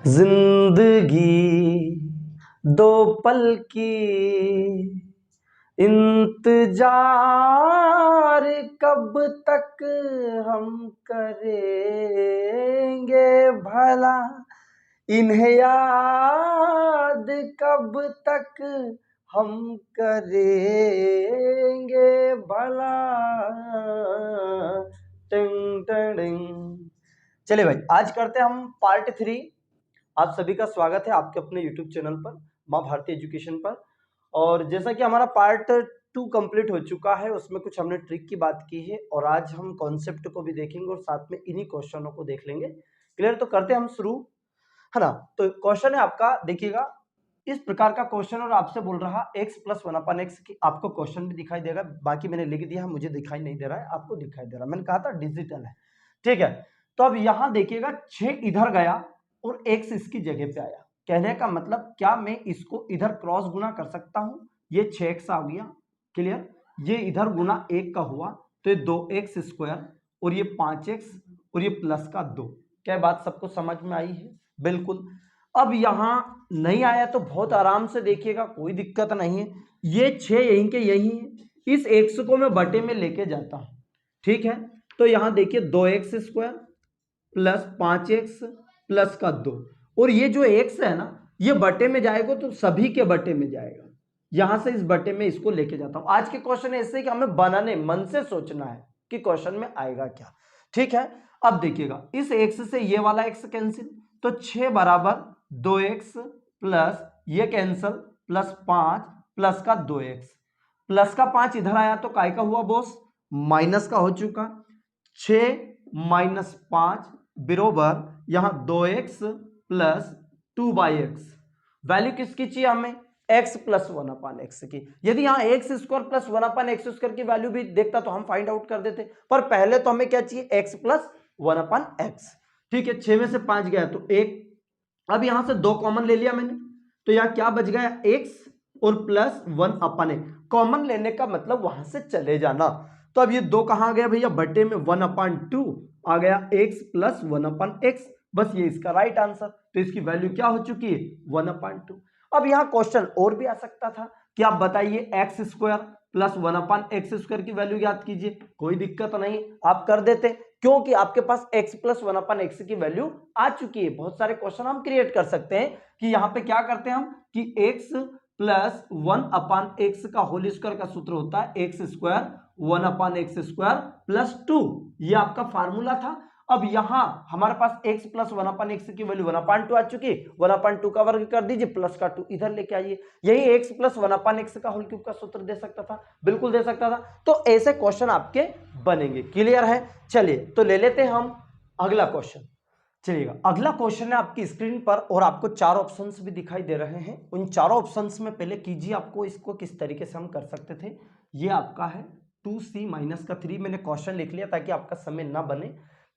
जिंदगी दो पल की इंतजार कब तक हम करेंगे भला, इन्हें याद कब तक हम करेंगे भला। टिंग टिंग। चलिए भाई, आज करते हैं हम पार्ट 3। आप सभी का स्वागत है आपके अपने यूट्यूब चैनल पर, माँ भारती एजुकेशन पर। और जैसा कि हमारा पार्ट 2 कंप्लीट हो चुका है, उसमें कुछ हमने ट्रिक की बात की है और आज हम कॉन्सेप्ट को भी देखेंगे और साथ में इन्हीं क्वेश्चनों को देख लेंगे। क्लियर? तो करते हैं हम शुरू, है ना। तो क्वेश्चन है आपका, देखिएगा इस प्रकार का क्वेश्चन और आपसे बोल रहा x प्लस 1/x की। आपको क्वेश्चन भी दिखाई देगा, बाकी मैंने लिख दिया है, मुझे दिखाई नहीं दे रहा है, आपको दिखाई दे रहा है। मैंने कहा था डिजिटल है, ठीक है। तो अब यहां देखिएगा 6 इधर गया और x इसकी जगह पे आया। कहने का मतलब क्या मैं इसको इधर क्रॉस गुना कर सकता हूं? ये 6x आ गया, क्लियर। ये इधर गुना 1 का हुआ तो ये 2x स्क्वायर और ये 5x और ये प्लस का 2। क्या बात सबको समझ में आई है? बिल्कुल। अब यहां नहीं आया तो बहुत आराम से देखिएगा, कोई दिक्कत नहीं है। ये 6 यहीं के यही है, इस x को मैं बटे में लेके जाता हूं, ठीक है। तो यहां देखिए 2x square plus 5x plus का 2, और ये जो x है ना, ये बटे में जाएगा तो सभी के बटे में जाएगा। यहां से इस बटे में इसको लेके जाता हूं। आज के क्वेश्चन ऐसे कि हमें बनाने मन से सोचना है कि क्वेश्चन में आएगा क्या, ठीक है। अब देखिएगा इस x से ये वाला x कैंसिल, तो 6 बराबर 2x प्लस ये कैंसल प्लस 5 प्लस का 2x, प्लस का 5 इधर आया तो काय का हुआ बॉस? माइनस का हो चुका। 6 माइनस 5 बरोबर यहां 2x प्लस 2/x। वैल्यू किसकी चाहिए हमें? x प्लस 1/x की। यदि यहां x square plus 1/x square की वैल्यू भी देखता तो हम फाइंड आउट कर देते, पर पहले तो हमें क्या चाहिए? x प्लस 1/x, ठीक है। 6 में से 5 गया तो 1। अब यहां से 2 कॉमन ले लिया मैंने, तो यहां क्या बच गया? x और प्लस 1/x। कॉमन लेने का मतलब वहां से चले जाना। तो अब ये 2 कहां आ गया भैया? बटे में 1/2 आ गया, x प्लस 1/x। बस ये इसका राइट आंसर। तो इसकी वैल्यू क्या हो चुकी है? 1/2। अब यहां क्वेश्चन और भी आ सकता था कि आप बताइए x square plus 1/x square की वैल्यू याद कीजिए। कोई दिक्कत नहीं, आप कर देते, क्योंकि आपके पास x प्लस 1/x की वैल्यू आ चुकी है। बहुत सारे क्वेश्चन हम क्रिएट कर सकते हैं कि यहां पे क्या करते हैं हम कि x प्लस 1/x का होल स्क्वायर का सूत्र होता है x square 1/x square plus 2। ये आपका फार्मूला था। अब यहां हमारे पास x प्लस 1/x की वैल्यू 1/2 आ चुकी। 1/2 का वर्ग कर दीजिए, प्लस का 2 इधर लेके आइए। यही x प्लस 1/x का होल क्यूब का सूत्र दे सकता था, बिल्कुल दे सकता था। तो ऐसे क्वेश्चन आपके बनेंगे। क्लियर है? चलिए तो ले लेते हैं हम अगला क्वेश्चन। चलिएगा, अगला क्वेश्चन है आपकी स्क्रीन पर और आपको 4 ऑप्शंस भी दिखाई दे रहे हैं। उन चारों ऑप्शंस में पहले कीजिए आपको इसको किस तरीके से हम कर सकते थे। ये आपका है 2c माइनस का 3। मैंने क्वेश्चन लिख लिया ताकि आपका समय ना बने।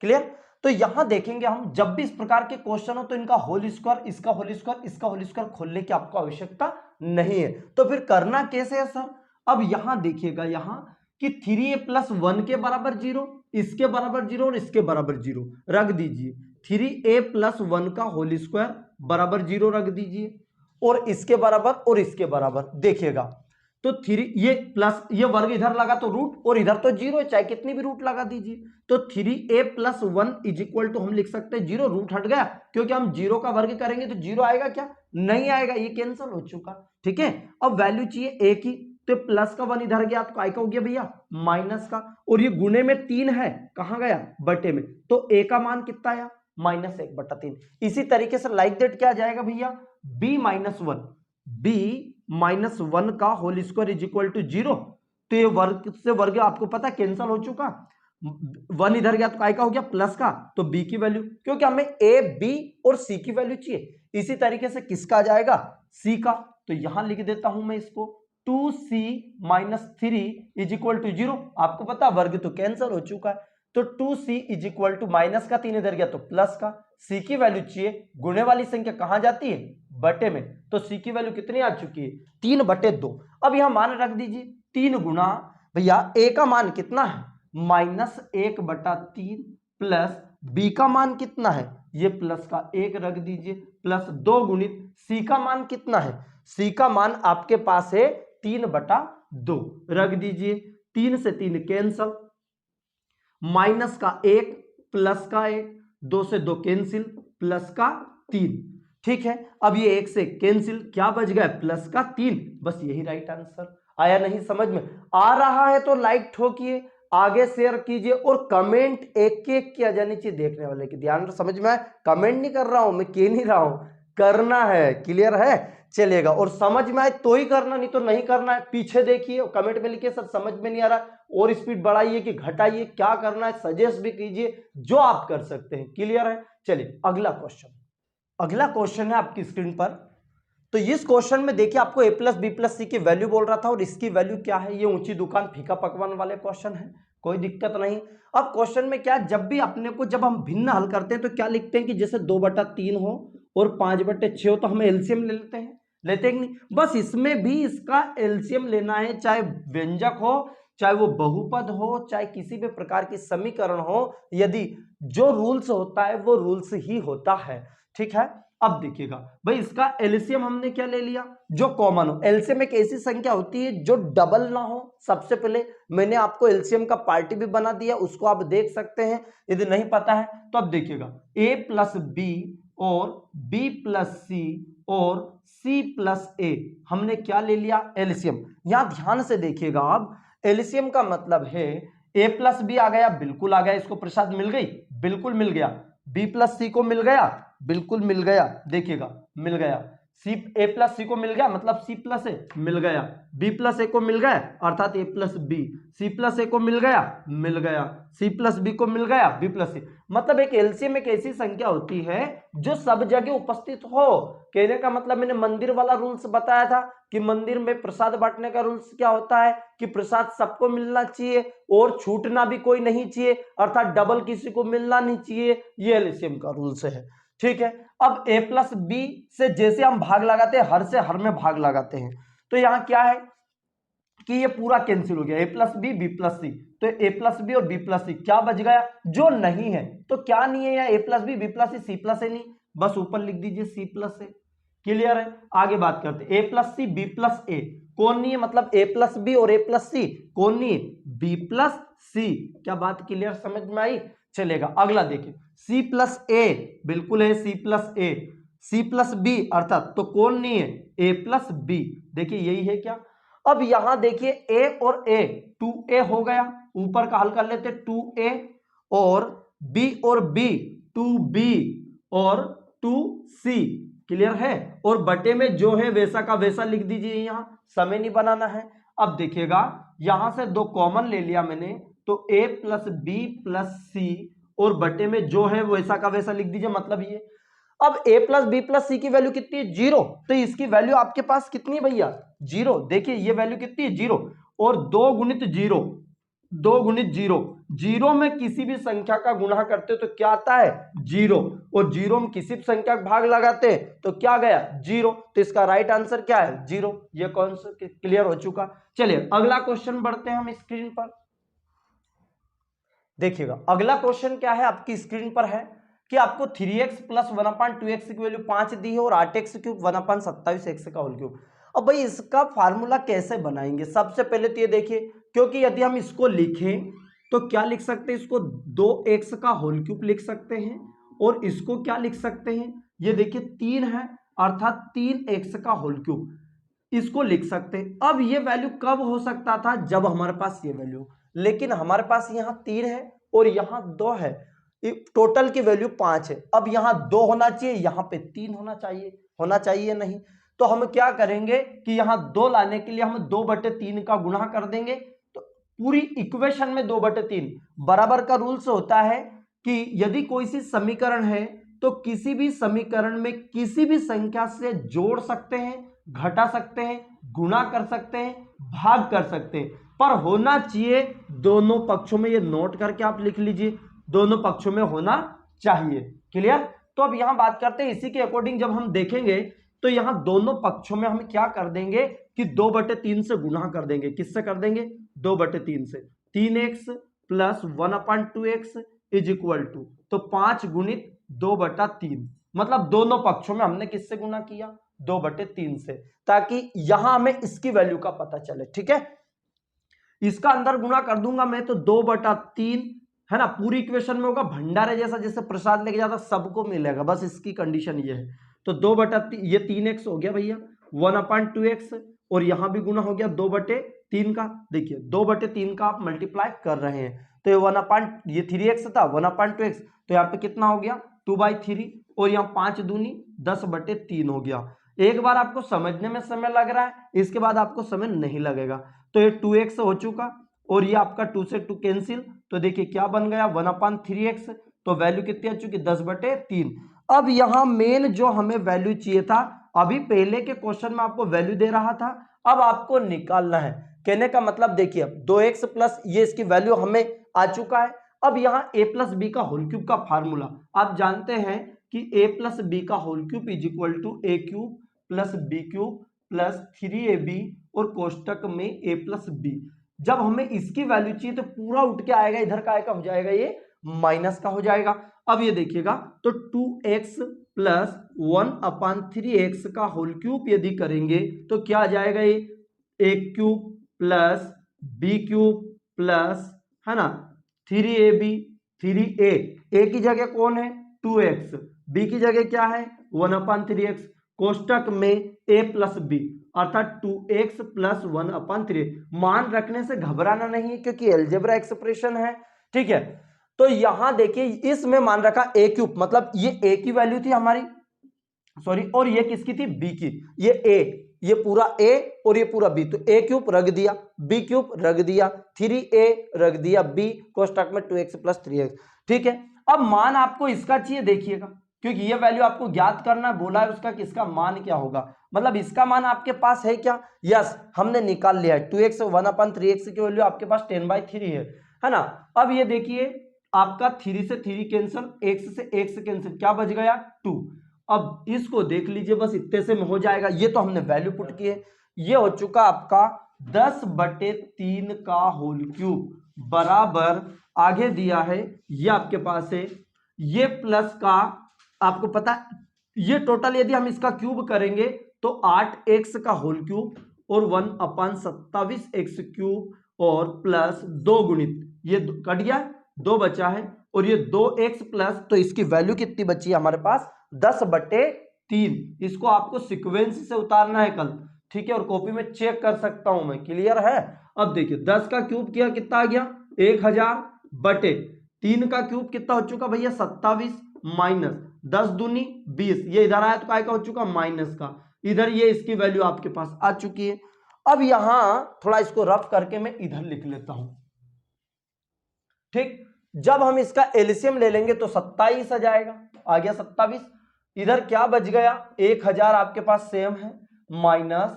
क्लियर? तो यहां देखेंगे हम, जब भी इस प्रकार के क्वेश्चन हो तो इनका होल स्क्वायर, इसका होल स्क्वायर, इसका होल स्क्वायर खोलने की आपको आवश्यकता नहीं है। तो फिर करना कैसे है सर? अब यहां देखिएगा, यहां कि 3a प्लस 1 के बराबर 0, इसके बराबर 0 और इसके बराबर 0 रख दीजिए। 3a प्लस 1 का होल स्क्वायर बराबर 0 रख दीजिए, और इसके बराबर और इसके बराबर देखिएगा तो 3 ये प्लस ये वर्ग इधर लगा तो रूट, और इधर तो 0 है, चाहे कितनी भी रूट लगा दीजिए। तो 3a plus 1 is equal to हम लिख सकते हैं 0। रूट हट गया, क्योंकि हम 0 का वर्ग करेंगे तो 0 आएगा क्या? नहीं आएगा, ये कैंसिल हो चुका, ठीक है। अब वैल्यू चाहिए a की, तो प्लस का 1 इधर गया तो काय का हो गया भैया? माइनस का। और ये गुणे में 3 है, कहां गया? बटे में। तो a का मान कितना आया? -1/3। इसी तरीके से लाइक दैट क्या जाएगा भैया? b माइनस 1, b माइनस 1 का whole square is equal to 0। तो ये वर्ग से वर्ग आपको पता कैंसिल हो चुका। 1 इधर गया तो काय का हो गया? प्लस का। तो b की वैल्यू, क्योंकि हमें a b और c की वैल्यू चाहिए, इसी तरीके से किसका आ जाएगा? c का। तो यहां लिख देता हूं मैं इसको 2c minus 3 is equal to 0। आपको पता वर्ग तो कैंसिल हो चुका है, तो 2c is equal to minus का 3 इधर गया तो प्लस का। c की वैल्यू चाहिए, गुणे वाली संख्या कहां जाती है? बटे में। तो c की वैल्यू कितनी आ चुकी है? 3/2। अब यहां मान रख दीजिए 3 गुना भैया a का मान कितना है? -1/3 प्लस बी का मान कितना है, ये प्लस का 1 रख दीजिए, प्लस 2 गुणित सी का मान कितना है, सी का मान आपके पास है 3/2 रख दीजिए, 3 से 3 कैंसल, माइनस का 1 प्लस का 1, 2 से 2 कैंसिल, प्लस का 3। ठीक है, अब ये 1 से कैंसिल, क्या बच गया, प्लस का 3। बस यही राइट आंसर। आया नहीं समझ में, आ रहा है तो लाइक ठोकिए, आगे शेयर कीजिए और कमेंट एक एक किया जानी चाहिए देखने वाले की। ध्यान समझ में आए, कमेंट नहीं कर रहा हूं मैं, कह नहीं रहा हूं, करना है, क्लियर है, चलेगा। और समझ में आए तो ही करना, नहीं तो नहीं करना है। पीछे देखिए, कमेंट में लिखिए सर समझ में नहीं आ रहा, और स्पीड बढ़ाइए कि घटाइए, क्या करना है सजेस्ट भी कीजिए, जो आप कर सकते हैं। क्लियर है, चलिए अगला क्वेश्चन। अगला क्वेश्चन है आपकी स्क्रीन पर। तो इस क्वेश्चन में देखिए आपको a प्लस बी प्लस सी की वैल्यू बोल रहा था, और इसकी वैल्यू क्या है, ये ऊंची दुकान फीका पकवान वाले क्वेश्चन है, कोई दिक्कत नहीं। अब क्वेश्चन में क्या, जब भी अपने को, जब हम भिन्न हल करते हैं तो क्या लिखते हैं कि जैसे 2/3 हो और 5/6 हो तो हम एलसीएम ले लेते हैं, लेते हैं नहीं। बस इसमें भी इसका एलसीएम लेना है, चाहे व्यंजक हो, चाहे वो बहुपद हो, चाहे किसी भी प्रकार की समीकरण हो, यदि जो रूल्स होता है वो रूल्स ही होता है। ठीक है, अब देखिएगा भाई, इसका एलसीएम हमने क्या ले लिया, जो कॉमन हो। एलसीएम एक ऐसी संख्या होती है जो डबल ना हो। सबसे पहले मैंने आपको एलसीएम का पार्टी भी बना दिया, उसको आप देख सकते हैं यदि नहीं पता है तो। अब देखिएगा a प्लस बी और b प्लस सी और c प्लस a, हमने क्या ले लिया, एलसीएम। यहां ध्यान से देखिएगा आप, एलसीएम का मतलब है a प्लस बी आ गया, बिल्कुल आ गया, इसको प्रसाद मिल गई, बिल्कुल मिल गया। b प्लस सी को मिल गया, बिल्कुल मिल गया, देखिएगा मिल गया। सी ए प्लस सी को मिल गया, मतलब सी प्लस ए मिल गया। बी प्लस ए को मिल गया, अर्थात ए प्लस बी। सी प्लस ए को मिल गया, मिल गया। सी प्लस बी को मिल गया, बी प्लस सी। मतलब एक एलसीएम एक ऐसी संख्या होती है जो सब जगह उपस्थित हो। कहने का मतलब मैंने मंदिर वाला रूल्स बताया था कि मंदिर में प्रसाद बांटने का रूल्स क्या होता है कि प्रसाद सबको मिलना चाहिए और छूटना भी कोई नहीं चाहिए, अर्थात डबल किसी को मिलना नहीं चाहिए, ये एलसीएम का रूल्स है। ठीक है, अब a प्लस बी से जैसे हम भाग लगाते हैं, हर से हर में भाग लगाते हैं, तो यहां क्या है कि ये पूरा कैंसिल हो गया, a plus B B plus C, तो a प्लस बी और b प्लस सी क्या बच गया, जो नहीं है। तो क्या नहीं है या a plus B B plus C C plus A नहीं, बस ऊपर लिख दीजिए c प्लस ए। क्लियर है, आगे बात करते हैं। a plus C B plus A कौन नहीं है, मतलब a प्लस बी और a प्लस सी कौन नहीं है, b प्लस सी। क्या बात क्लियर समझ में आई, चलेगा। अगला देखिए, c प्लस ए बिल्कुल है, c प्लस ए, c प्लस बी अर्थात तो कौन नहीं है, a प्लस बी। देखिए यही है क्या। अब यहां देखिए a और a 2a हो गया, ऊपर का हल कर लेते 2a, और b और b 2b और 2c। क्लियर है, और बटे में जो है वैसा का वैसा लिख दीजिए, यहां समय नहीं बनाना है। अब देखिएगा यहां से 2 कॉमन ले लिया मैंने, तो a प्लस बी प्लस सी और बटे में जो है वैसा का वैसा लिख दीजिए, मतलब ये। अब a प्लस बी प्लस सी की वैल्यू कितनी है, 0, तो इसकी वैल्यू आपके पास कितनी है भैया, 0। देखिए ये वैल्यू कितनी है, 0, और 2 गुणित 0, 2 गुणित 0, 0 में किसी भी संख्या का गुणा करते हो तो क्या आता है, 0, और 0 में किसी भी संख्या का भाग लगाते हैं तो क्या गया, 0। तो इसका राइट आंसर क्या है, 0। ये कौन सा क्लियर हो चुका। चलिए अगला क्वेश्चन बढ़ते हैं हम स्क्रीन पर। देखिएगा अगला क्वेश्चन क्या है आपकी स्क्रीन पर है कि आपको 3x प्लस 1/2x की वैल्यू 5 दी है और 8x क्यूब 1/27x का होल क्यूब। अब भाई इसका फार्मूला कैसे बनाएंगे, सबसे पहले तो ये देखिए, क्योंकि यदि हम इसको लिखें तो क्या लिख सकते हैं, इसको 2x का होल क्यूब लिख सकते हैं, और इसको क्या लिख सकते हैं, ये देखिए 3 है अर्थात 3x का होल क्यूब, इसको लिख सकते हैं। अब ये वैल्यू कब हो सकता था, जब हमारे पास ये वैल्यू, लेकिन हमारे पास यहां 3 है और यहां 2 है, टोटल की वैल्यू 5 है। अब यहां 2 होना चाहिए, यहां पे 3 होना चाहिए नहीं। तो हम क्या करेंगे कि यहां 2 लाने के लिए हम 2/3 का गुणा कर देंगे, तो पूरी इक्वेशन में 2/3 बराबर का रूल्स होता है कि यदि कोई सी समीकरण है तो किसी भी समीकरण में किसी भी संख्या से जोड़ सकते हैं, घटा सकते हैं, गुणा कर सकते हैं, भाग कर सकते हैं, पर होना चाहिए दोनों पक्षों में। ये नोट करके आप लिख लीजिए, दोनों पक्षों में होना चाहिए। क्लियर। तो अब यहां बात करते हैं, इसी के अकॉर्डिंग जब हम देखेंगे तो यहां दोनों पक्षों में हम क्या कर देंगे कि 2/3 से गुणा कर देंगे। किससे कर देंगे, 2/3 से। 3x plus 1/2x is equal to, तो 5 गुणित 2/3, मतलब दोनों पक्षों में हमने किससे गुना किया, 2/3 से, ताकि यहां हमें इसकी वैल्यू का पता चले। ठीक है, इसका अंदर गुना कर दूंगा मैं तो 2/3 है ना, पूरी इक्वेशन में होगा भंडारे जैसा, जैसे प्रसाद लेके जाता सबको मिलेगा, बस इसकी कंडीशन ये है। तो 2/3 ये 3x हो गया भैया, 1/2x, और यहां भी गुना हो गया 2/3 का। देखिए 2/3 का आप मल्टीप्लाई कर रहे हैं तो ये 3x था, 1/2x, तो यहाँ पे कितना हो गया 2/3, और यहाँ 5 दूनी 10/3 हो गया। एक बार आपको समझने में समय लग रहा है, इसके बाद आपको समय नहीं लगेगा। तो ये 2x हो चुका, और ये आपका 2 से 2 कैंसिल, तो देखिए क्या बन गया 1/3x, तो वैल्यू कितनी आ चुकी 10/3। अब यहां मेन जो हमें वैल्यू चाहिए था, अभी पहले के क्वेश्चन में आपको वैल्यू दे रहा था, अब आपको निकालना है। कहने का मतलब देखिए 2x प्लस ये इसकी वैल्यू हमें आ चुका है। अब यहाँ a प्लस बी का होल क्यूब का फार्मूला आप जानते हैं कि a प्लस बी का whole cube is equal to a cube plus b cube plus 3ab और कोष्टक में a प्लस बी। जब हमें इसकी वैल्यू चाहिए तो पूरा उठ के आएगा, इधर का आएगा हो जाएगा ये माइनस का हो जाएगा। अब ये देखिएगा तो 2x प्लस 1/3x का होल क्यूब यदि करेंगे तो क्या आ जाएगा, ये a cube plus b cube plus है ना 3ab 3a की जगह कौन है 2x, b की जगह क्या है 1/3x, कोष्टक में a प्लस बी अर्थात 2x प्लस 1/3। मान रखने से घबराना नहीं है क्योंकि अलजेब्रा एक्सप्रेशन है। ठीक है, तो यहां देखिए इसमें मान रखा a क्यूब, मतलब ये a की वैल्यू थी हमारी, सॉरी, और ये किसकी थी b की, ये a, ये पूरा a और ये पूरा b, तो a क्यूब रख दिया, b क्यूब रख दिया, 3a रख दिया, b कोष्टक में 2x प्लस 3x। ठीक है, अब मान आपको इसका चाहिए, देखिएगा क्योंकि ये वैल्यू आपको ज्ञात करना बोला है, उसका किसका मान क्या होगा, मतलब इसका मान आपके पास है क्या, यस हमने निकाल लिया है 2x 1/3x की वैल्यू आपके पास 10/3 है ना। अब ये देखिए आपका 3 से 3 कैंसिल, x से x कैंसिल, क्या बच गया 2। अब इसको देख लीजिए, बस इतने से में हो जाएगा, ये तो हमने वैल्यू पुट की है। ये हो चुका आपका 10/3 का होल क्यूब बराबर, आगे दिया है ये आपके पास है, ये प्लस का आपको पता है, ये टोटल यदि हम इसका क्यूब करेंगे तो 8x का होल क्यूब और 1/27x क्यूब और प्लस 2 गुणित, ये कट गया 2 बचा है, और ये 2x प्लस, तो इसकी वैल्यू कितनी बची है हमारे पास 10/3। इसको आपको सीक्वेंस से उतारना है कल, ठीक है, और कॉपी में चेक कर सकता हूं मैं, क्लियर है। अब देखिए 10 का क्यूब किया कितना आ गया 1000/3 का क्यूब कितना हो चुका भैया 27 माइनस 10 दूनी 20, ये इधर आया तो काय का हो चुका माइनस का, इधर ये इसकी वैल्यू आपके पास आ चुकी है। अब यहां थोड़ा इसको रफ करके मैं इधर लिख लेता हूं। ठीक, जब हम इसका एलसीएम ले लेंगे तो 27 आ जाएगा, आ गया 27, इधर क्या बच गया 1000 आपके पास सेम है, माइनस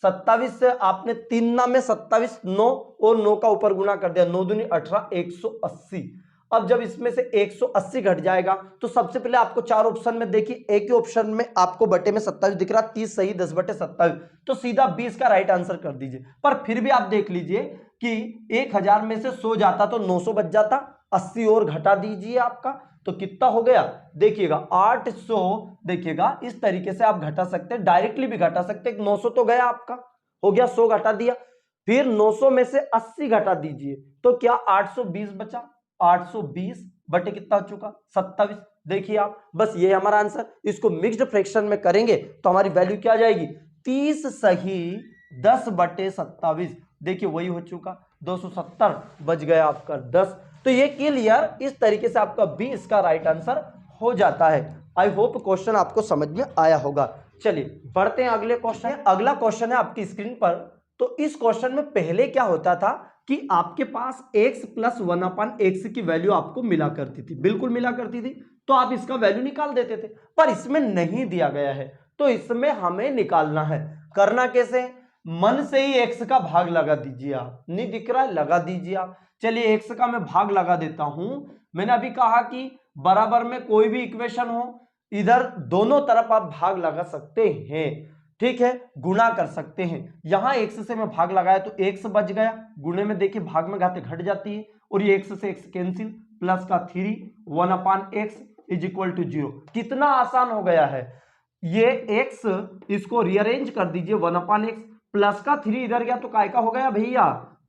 27 से आपने 3 ना में 27 9 और 9 का ऊपर गुणा कर दिया, 9 दूनी 18 180। अब जब इसमें से 180 घट जाएगा तो सबसे पहले आपको 4 ऑप्शन में देखिए, एक ही ऑप्शन में आपको बटे में 27 दिख रहा, 30 सही 10/27, तो सीधा 20 का राइट आंसर कर दीजिए। पर फिर भी आप देख लीजिए कि 1000 में से 100 जाता तो 900 बच जाता, 80 और घटा दीजिए आपका, तो कितना हो गया देखिएगा 800। देखिएगा इस तरीके से आप घटा सकते हैं, डायरेक्टली भी घटा सकते हैं, 900 तो गया आपका, हो गया 100 घटा दिया, फिर 900 में से 80 घटा दीजिए तो क्या 820 बचा, 820 बटे कितना हो चुका 27। देखिए आप, बस ये हमारा आंसर। इसको मिक्स्ड फ्रैक्शन में करेंगे तो हमारी वैल्यू क्या आ जाएगी 30 सही 10/27, देखिए वही हो चुका 270 बच गया आपका 10। तो ये क्लियर, इस तरीके से आपका बी इसका राइट आंसर हो जाता है। आई होप क्वेश्चन आपको समझ में आया होगा। चलिए बढ़ते हैं अगले क्वेश्चन। अगला क्वेश्चन है आपकी स्क्रीन पर। तो इस क्वेश्चन में पहले क्या होता था कि आपके पास x प्लस 1/x की वैल्यू आपको मिला करती थी, बिल्कुल मिला करती थी, तो आप इसका वैल्यू निकाल देते थे, पर इसमें नहीं दिया गया है तो इसमें हमें निकालना है। करना कैसे, मन से ही x का भाग लगा दीजिए आप, नहीं दिख रहा है लगा दीजिए आप। चलिए x का मैं भाग लगा देता हूं। मैंने अभी कहा कि बराबर में कोई भी इक्वेशन हो, इधर दोनों तरफ आप भाग लगा सकते हैं, ठीक है, गुणा कर सकते हैं। यहां x से मैं भाग लगाया तो x बच गया, गुणे में देखिए भाग में घाते घट जाती है, और ये x से x कैंसिल, प्लस का 3 1/x इज इक्वल टू 0। कितना आसान हो गया है ये x, इसको रीअरेंज कर दीजिए 1/x, प्लस का 3 इधर गया तो काय का हो गया भैया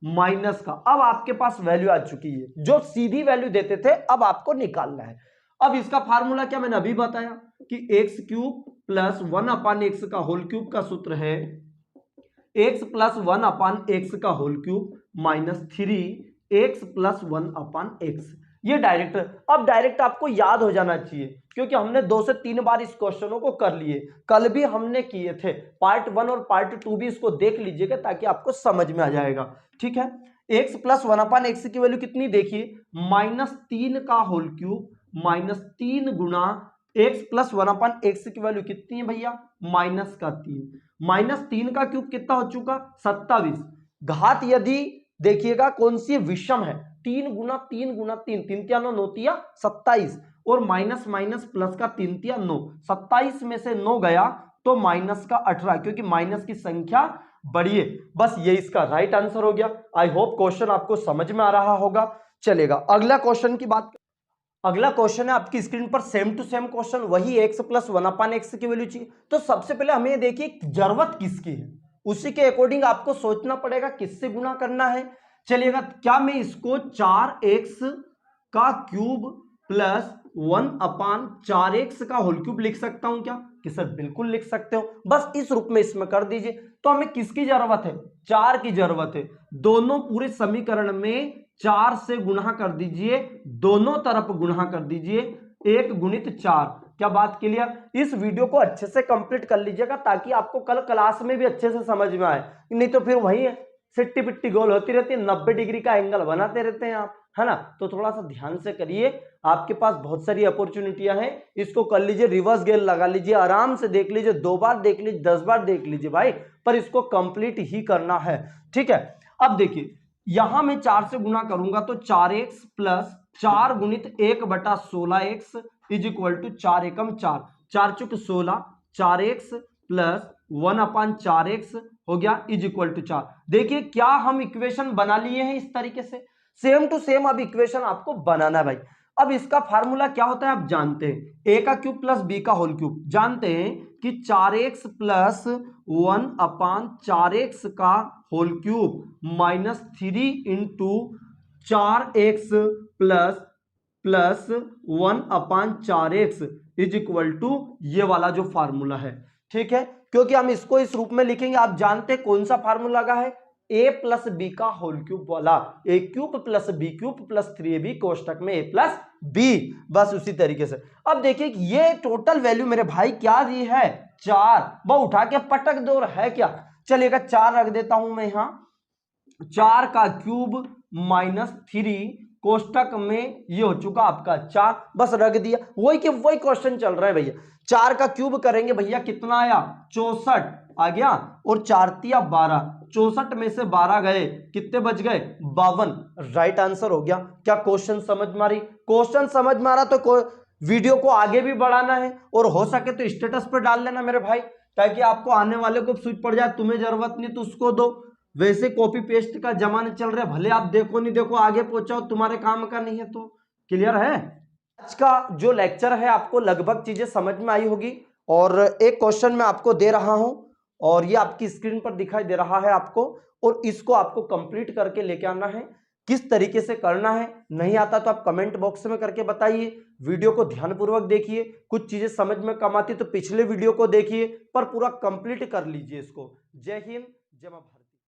माइनस का। अब आपके पास वैल्यू आ चुकी है, जो सीधी वैल्यू देते थे अब आपको निकालना है। अब इसका फार्मूला क्या मैंने अभी बताया कि x क्यूब प्लस 1/x का होल क्यूब का सूत्र है x प्लस 1/x का whole cube minus 3x plus 1/x। ये डायरेक्ट, अब डायरेक्ट आपको याद हो जाना चाहिए क्योंकि हमने 2 से 3 बार इस क्वेश्चनों को कर लिए, कल भी हमने किए थे। पार्ट 1 और पार्ट 2 भी इसको देख लीजिएगा ताकि आपको समझ में आ जाएगा। ठीक है, x प्लस 1/x की वैल्यू कितनी देखिए -3 का होल क्यूब -3 गुणा x प्लस 1/x की वैल्यू कितनी है भैया -3। -3 का क्यूब कितना हो चुका 27। घात यदि देखिएगा कौन सी विषम है, 3 गुना 3 गुना 3, 3 तिया 9, 9 तिया 27 और माइनस माइनस प्लस का 3 तिया 9, 27 में से 9 गया तो माइनस का 18 क्योंकि माइनस की संख्या बढ़ी है। बस ये इसका राइट आंसर हो गया। आई होप क्वेश्चन आपको समझ में आ रहा होगा। चलेगा अगला क्वेश्चन की बात। अगला क्वेश्चन है आपकी स्क्रीन पर सेम टू सेम क्वेश्चन, वही x प्लस 1/x की वैल्यू चाहिए। तो सबसे पहले हमें देखिए जरूरत किसकी है, उसी के अकॉर्डिंग आपको सोचना पड़ेगा किससे गुना करना है। चलिएगा, क्या मैं इसको 4x का क्यूब प्लस 1/4x का होल क्यूब लिख सकता हूं क्या? कि सर बिल्कुल लिख सकते हो, बस इस रूप में इसमें कर दीजिए। तो हमें किसकी जरूरत है? 4 की जरूरत है। दोनों पूरे समीकरण में 4 से गुणा कर दीजिए, दोनों तरफ गुणा कर दीजिए, 1 गुणित 4। क्या बात क्लियर? इस वीडियो को अच्छे से कंप्लीट कर लीजिएगा ताकि आपको कल क्लास में भी अच्छे से समझ में आए, नहीं तो फिर वही है सिट्टी पिट्टी गोल होती रहती है, 90 डिग्री का एंगल बनाते रहते हैं आप, है ना। तो थोड़ा सा ध्यान से करिए, आपके पास बहुत सारी अपॉर्चुनिटियां हैं, इसको कर लीजिए, रिवर्स गेयर लगा लीजिए, आराम से देख लीजिए, 2 बार देख लीजिए, 10 बार देख लीजिए भाई, पर इसको कंप्लीट ही करना है। ठीक है, अब देखिए यहां मैं 4 से गुणा करूंगा तो 4x प्लस 4 गुणित 1/16x इज इक्वल टू 4 एकम 4, 4 चुक 16, 4x प्लस 1/4x हो गया इज इक्वल टू 4। देखिए क्या हम इक्वेशन बना लिए हैं इस तरीके से, सेम टू सेम अब इक्वेशन आपको बनाना है भाई। अब इसका फार्मूला क्या होता है आप जानते हैं, a का क्यूब प्लस b का होल क्यूब, जानते हैं कि 4x प्लस 1/4x का whole cube minus 3 into 4x plus 1/4x is equal to ये वाला जो फार्मूला है। ठीक है, क्योंकि हम इसको इस रूप में लिखेंगे, आप जानते हैं कौन सा फार्मूला लगा है, a प्लस बी का होल क्यूब वाला, a cube plus b cube plus 3ab कोष्टक में a प्लस बी, बस उसी तरीके से। अब देखिए ये टोटल वैल्यू मेरे भाई क्या दी है 4, वो उठा के पटक दो है क्या। चलिएगा 4 रख देता हूं मैं यहां, 4 का क्यूब माइनस 3 कोष्टक में ये हो चुका आपका 4, बस रख दिया। वही के वही क्वेश्चन चल रहा है भैया, 4 का क्यूब करेंगे भैया कितना आया 64 आ गया, और 4 तिया 12, 64 में से 12 गए, कितने बच गए 52, राइट आंसर हो गया। क्या क्वेश्चन समझ में आ रही? क्वेश्चन समझ में आ रहा तो वीडियो को आगे भी बढ़ाना है, और हो सके तो स्टेटस पर डाल लेना मेरे भाई, ताकि आपको आने वाले को सूझ पड़ जाए, तुम्हें जरूरत नहीं तो उसको दो। वैसे कॉपी पेस्ट का जमाना चल रहा है, भले आप देखो नहीं देखो, आगे पहुंचाओ, तुम्हारे काम का नहीं है। तो क्लियर है? आज का जो लेक्चर है आपको लगभग चीजें समझ में आई होगी, और एक क्वेश्चन मैं आपको दे रहा हूं और ये आपकी स्क्रीन पर दिखाई दे रहा है आपको, और इसको आपको कंप्लीट करके लेके आना है। किस तरीके से करना है नहीं आता तो आप कमेंट बॉक्स में करके बताइए। वीडियो को ध्यानपूर्वक देखिए, कुछ चीजें समझ में कम आती तो पिछले वीडियो को देखिए, पर पूरा कंप्लीट कर लीजिए इसको। जय हिंद, जय मां भारती।